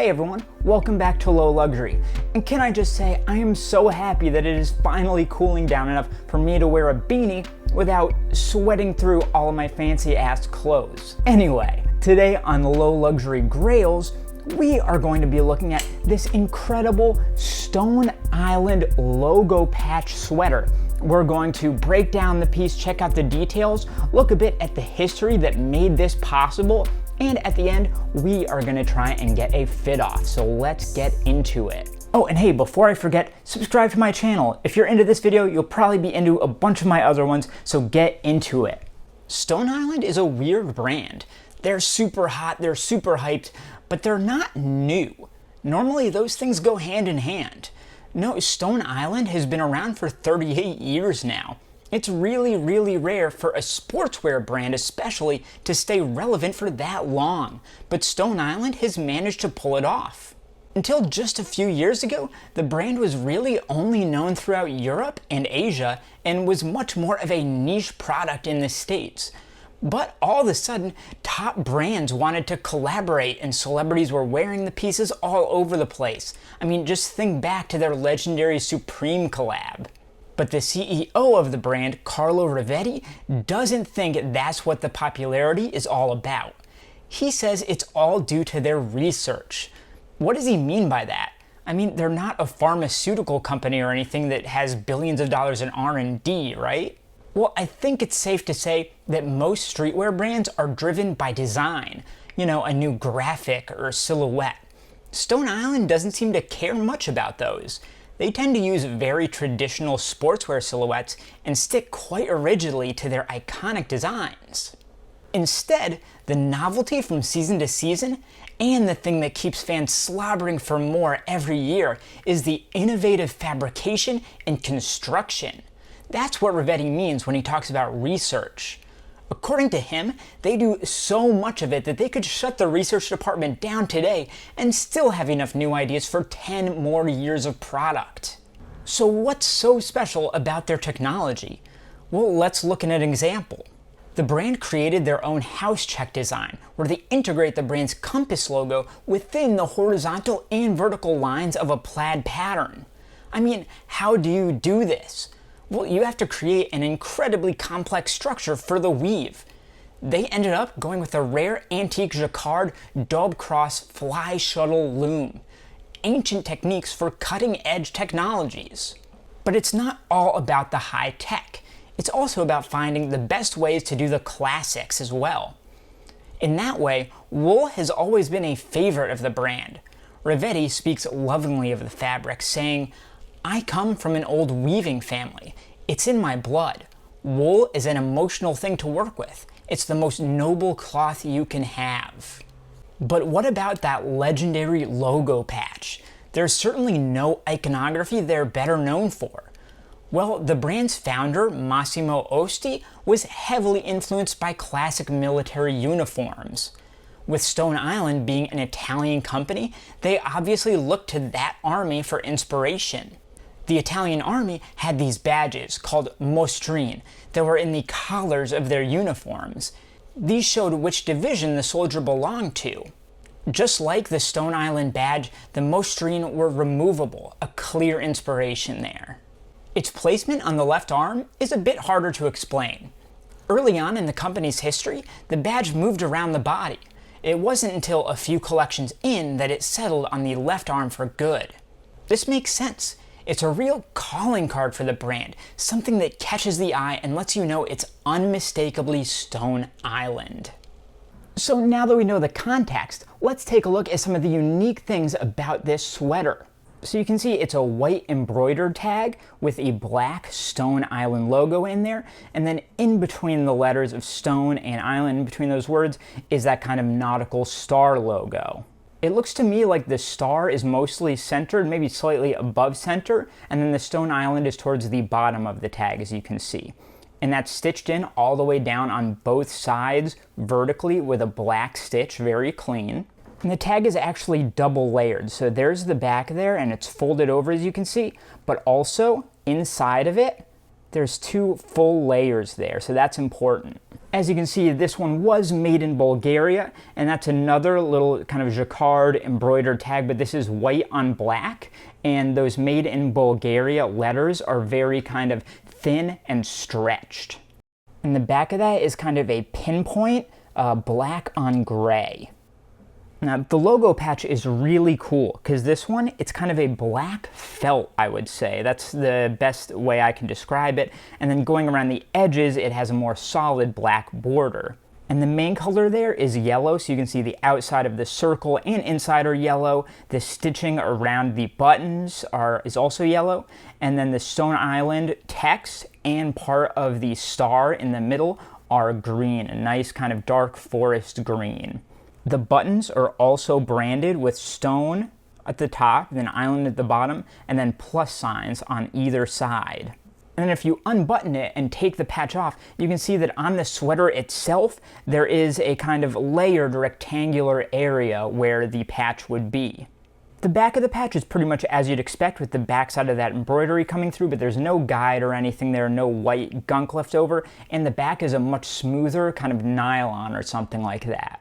Hey everyone, welcome back to Low Luxury. And can I just say, I am so happy that it is finally cooling down enough for me to wear a beanie without sweating through all of my fancy ass clothes. Anyway, today on Low Luxury Grails, we are going to be looking at this incredible Stone Island logo patch sweater. We're going to break down the piece, check out the details, look a bit at the history that made this possible, and at the end, we are gonna try and get a fit off. So let's get into it. Oh, and hey, before I forget, subscribe to my channel. If you're into this video, you'll probably be into a bunch of my other ones, so get into it. Stone Island is a weird brand. They're super hot, they're super hyped, but they're not new. Normally, those things go hand in hand. No, Stone Island has been around for 38 years now. It's really, really rare for a sportswear brand especially to stay relevant for that long, but Stone Island has managed to pull it off. Until just a few years ago, the brand was really only known throughout Europe and Asia and was much more of a niche product in the States. But all of a sudden, top brands wanted to collaborate and celebrities were wearing the pieces all over the place. I mean, just think back to their legendary Supreme collab. But the CEO of the brand, Carlo Rivetti, doesn't think that's what the popularity is all about. He says it's all due to their research. What does he mean by that? I mean, they're not a pharmaceutical company or anything that has billions of dollars in R&D, right? Well, I think it's safe to say that most streetwear brands are driven by design, you know, a new graphic or silhouette. Stone Island doesn't seem to care much about those. They tend to use very traditional sportswear silhouettes and stick quite rigidly to their iconic designs. Instead, the novelty from season to season, and the thing that keeps fans slobbering for more every year, is the innovative fabrication and construction. That's what Rivetti means when he talks about research. According to him, they do so much of it that they could shut the research department down today and still have enough new ideas for 10 more years of product. So what's so special about their technology? Well, let's look at an example. The brand created their own house check design, where they integrate the brand's compass logo within the horizontal and vertical lines of a plaid pattern. I mean, how do you do this? Well, you have to create an incredibly complex structure for the weave. They ended up going with a rare antique jacquard double cross fly shuttle loom. Ancient techniques for cutting-edge technologies. But it's not all about the high tech. It's also about finding the best ways to do the classics as well. In that way, wool has always been a favorite of the brand. Rivetti speaks lovingly of the fabric, saying, "I come from an old weaving family. It's in my blood. Wool is an emotional thing to work with. It's the most noble cloth you can have." But what about that legendary logo patch? There's certainly no iconography they're better known for. Well, the brand's founder, Massimo Osti, was heavily influenced by classic military uniforms. With Stone Island being an Italian company, they obviously looked to that army for inspiration. The Italian army had these badges called mostrine that were in the collars of their uniforms. These showed which division the soldier belonged to. Just like the Stone Island badge, the mostrine were removable, a clear inspiration there. Its placement on the left arm is a bit harder to explain. Early on in the company's history, the badge moved around the body. It wasn't until a few collections in that it settled on the left arm for good. This makes sense. It's a real calling card for the brand, something that catches the eye and lets you know it's unmistakably Stone Island. So now that we know the context, let's take a look at some of the unique things about this sweater. So you can see it's a white embroidered tag with a black Stone Island logo in there, and then in between the letters of Stone and Island, in between those words, is that kind of nautical star logo. It looks to me like the star is mostly centered, maybe slightly above center, and then the Stone Island is towards the bottom of the tag, as you can see. And that's stitched in all the way down on both sides vertically with a black stitch, very clean. And the tag is actually double layered, so there's the back there and it's folded over, as you can see, but also inside of it, There's 2 full layers there, so that's important. As you can see, this one was made in Bulgaria, and that's another little kind of jacquard embroidered tag, but this is white on black, and those made in Bulgaria letters are very kind of thin and stretched. And the back of that is kind of a pinpoint, black on gray. Now, the logo patch is really cool because this one, it's kind of a black felt, I would say. That's the best way I can describe it. And then going around the edges, it has a more solid black border. And the main color there is yellow, so you can see the outside of the circle and inside are yellow. The stitching around the buttons is also yellow. And then the Stone Island text and part of the star in the middle are green, a nice kind of dark forest green. The buttons are also branded with stone at the top, then island at the bottom, and then plus signs on either side. And then if you unbutton it and take the patch off, you can see that on the sweater itself, there is a kind of layered rectangular area where the patch would be. The back of the patch is pretty much as you'd expect with the backside of that embroidery coming through, but there's no guide or anything there, no white gunk left over, and the back is a much smoother kind of nylon or something like that.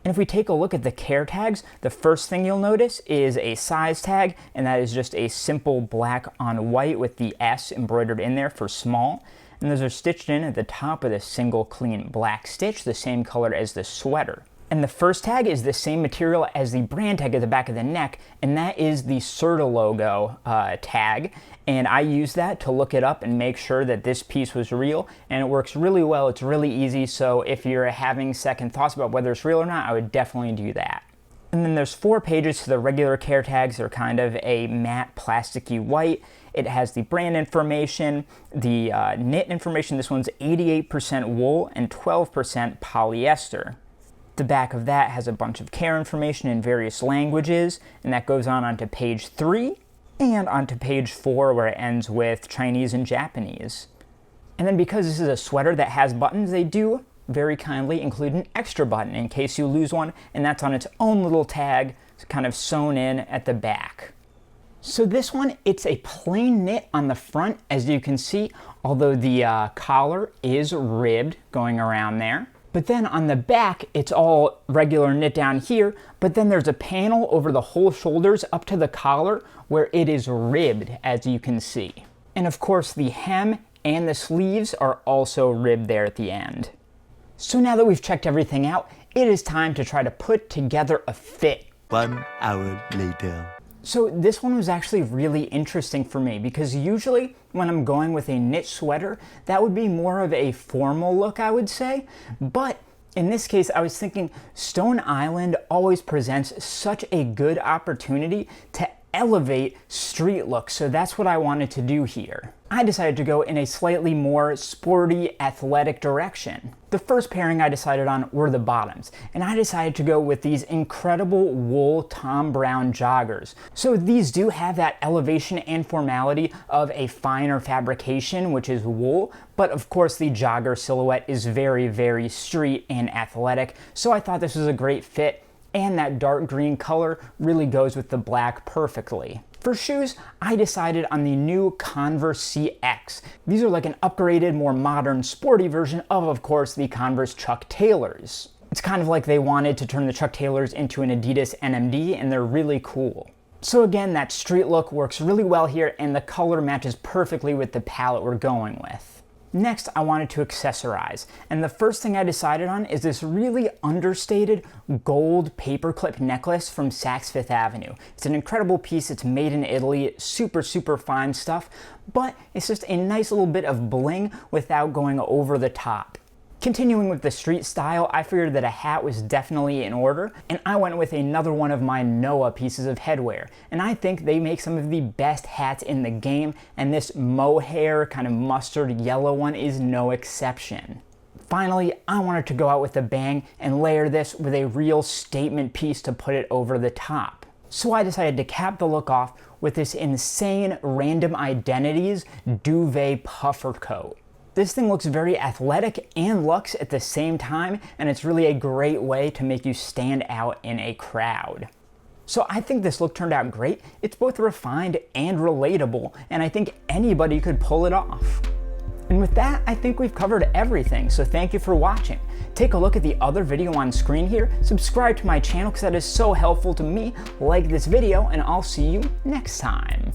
And if we take a look at the care tags, the first thing you'll notice is a size tag, and that is just a simple black on white with the S embroidered in there for small. And those are stitched in at the top with a single clean black stitch, the same color as the sweater. And the first tag is the same material as the brand tag at the back of the neck, and that is the Serta logo tag. And I used that to look it up and make sure that this piece was real, and it works really well. It's really easy, so if you're having second thoughts about whether it's real or not, I would definitely do that. And then there's 4 pages to the regular care tags. They're kind of a matte plasticky white. It has the brand information, the knit information. This one's 88% wool and 12% polyester. The back of that has a bunch of care information in various languages, and that goes on onto page 3 and onto page 4 where it ends with Chinese and Japanese. And then because this is a sweater that has buttons, they do very kindly include an extra button in case you lose one, and that's on its own little tag, kind of sewn in at the back. So this one, it's a plain knit on the front, as you can see, although the collar is ribbed going around there. But then on the back, it's all regular knit down here, but then there's a panel over the whole shoulders up to the collar where it is ribbed, as you can see. And of course, the hem and the sleeves are also ribbed there at the end. So now that we've checked everything out, it is time to try to put together a fit. 1 hour later. So this one was actually really interesting for me because usually when I'm going with a knit sweater, that would be more of a formal look, I would say. But in this case, I was thinking Stone Island always presents such a good opportunity to elevate street looks, so that's what I wanted to do here. I decided to go in a slightly more sporty, athletic direction. The first pairing I decided on were the bottoms, and I decided to go with these incredible wool Tom Brown joggers. So these do have that elevation and formality of a finer fabrication, which is wool, but of course the jogger silhouette is very, very street and athletic, so I thought this was a great fit, and that dark green color really goes with the black perfectly. For shoes, I decided on the new Converse CX. These are like an upgraded, more modern, sporty version of course, the Converse Chuck Taylors. It's kind of like they wanted to turn the Chuck Taylors into an Adidas NMD, and they're really cool. So again, that street look works really well here, and the color matches perfectly with the palette we're going with. Next, I wanted to accessorize, and the first thing I decided on is this really understated gold paperclip necklace from Saks Fifth Avenue. It's an incredible piece, it's made in Italy, super, super fine stuff, but it's just a nice little bit of bling without going over the top. Continuing with the street style, I figured that a hat was definitely in order, and I went with another one of my Noah pieces of headwear. And I think they make some of the best hats in the game, and this mohair, kind of mustard yellow one is no exception. Finally, I wanted to go out with a bang and layer this with a real statement piece to put it over the top. So I decided to cap the look off with this insane Random Identities duvet puffer coat. This thing looks very athletic and luxe at the same time, and it's really a great way to make you stand out in a crowd. So I think this look turned out great. It's both refined and relatable, and I think anybody could pull it off. And with that, I think we've covered everything, so thank you for watching. Take a look at the other video on screen here, subscribe to my channel because that is so helpful to me, like this video, and I'll see you next time.